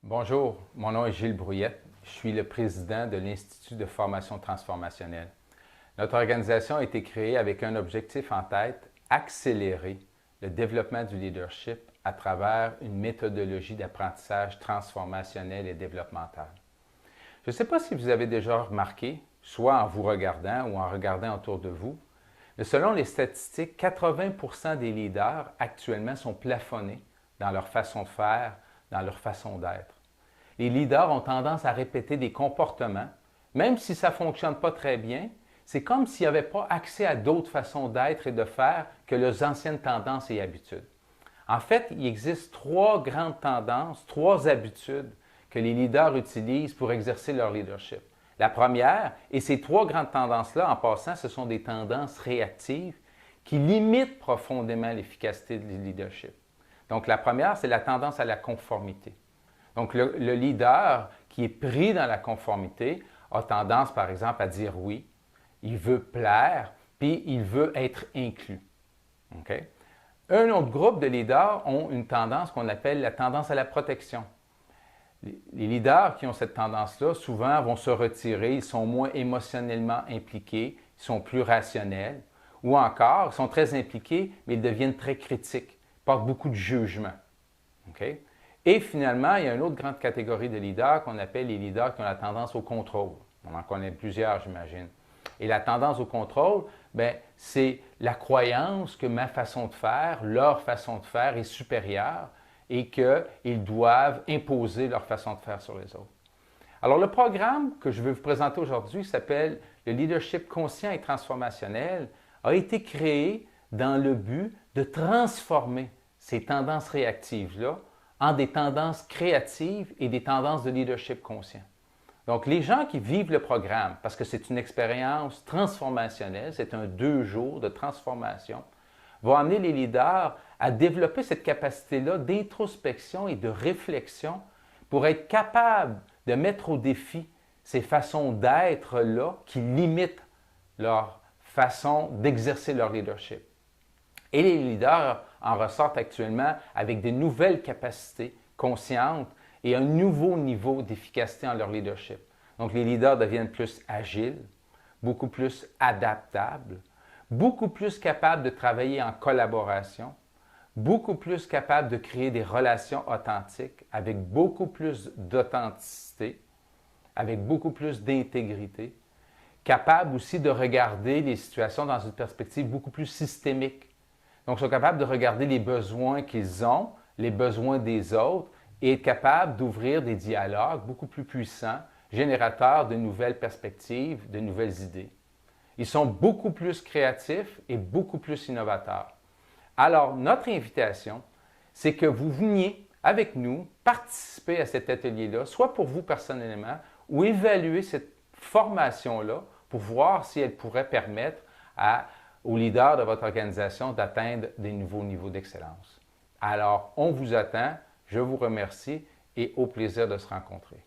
Bonjour, mon nom est Gilles Brouillette. Je suis le président de l'Institut de formation transformationnelle. Notre organisation a été créée avec un objectif en tête, accélérer le développement du leadership à travers une méthodologie d'apprentissage transformationnel et développemental. Je ne sais pas si vous avez déjà remarqué, soit en vous regardant ou en regardant autour de vous, mais selon les statistiques, 80% des leaders actuellement sont plafonnés dans leur façon de faire, dans leur façon d'être. Les leaders ont tendance à répéter des comportements, même si ça ne fonctionne pas très bien, c'est comme s'ils n'avaient pas accès à d'autres façons d'être et de faire que leurs anciennes tendances et habitudes. En fait, il existe trois grandes tendances, trois habitudes que les leaders utilisent pour exercer leur leadership. La première, et ces trois grandes tendances-là, en passant, ce sont des tendances réactives qui limitent profondément l'efficacité du leadership. Donc, la première, c'est la tendance à la conformité. Donc, le leader qui est pris dans la conformité a tendance, par exemple, à dire oui, il veut plaire, puis il veut être inclus. Okay? Un autre groupe de leaders ont une tendance qu'on appelle la tendance à la protection. Les leaders qui ont cette tendance-là, souvent, vont se retirer, ils sont moins émotionnellement impliqués, ils sont plus rationnels, ou encore, ils sont très impliqués, mais ils deviennent très critiques, ils portent beaucoup de jugement. Okay? Et finalement, il y a une autre grande catégorie de leaders qu'on appelle les leaders qui ont la tendance au contrôle. On en connaît plusieurs, j'imagine. Et la tendance au contrôle, c'est la croyance que ma façon de faire, leur façon de faire est supérieure et qu'ils doivent imposer leur façon de faire sur les autres. Alors, le programme que je vais vous présenter aujourd'hui s'appelle le leadership conscient et transformationnel, a été créé dans le but de transformer ces tendances réactives-là en des tendances créatives et des tendances de leadership conscient. Donc, les gens qui vivent le programme, parce que c'est une expérience transformationnelle, c'est un 2 jours de transformation, vont amener les leaders à développer cette capacité-là d'introspection et de réflexion pour être capables de mettre au défi ces façons d'être-là qui limitent leur façon d'exercer leur leadership. Et les leaders en ressortent actuellement avec des nouvelles capacités conscientes et un nouveau niveau d'efficacité en leur leadership. Donc, les leaders deviennent plus agiles, beaucoup plus adaptables, beaucoup plus capables de travailler en collaboration, beaucoup plus capables de créer des relations authentiques avec beaucoup plus d'authenticité, avec beaucoup plus d'intégrité, capables aussi de regarder les situations dans une perspective beaucoup plus systémique. Donc, ils sont capables de regarder les besoins qu'ils ont, les besoins des autres, et être capables d'ouvrir des dialogues beaucoup plus puissants, générateurs de nouvelles perspectives, de nouvelles idées. Ils sont beaucoup plus créatifs et beaucoup plus innovateurs. Alors, notre invitation, c'est que vous veniez avec nous participer à cet atelier-là, soit pour vous personnellement, ou évaluer cette formation-là pour voir si elle pourrait permettre aux leaders de votre organisation d'atteindre des nouveaux niveaux d'excellence. Alors, on vous attend, je vous remercie et au plaisir de se rencontrer.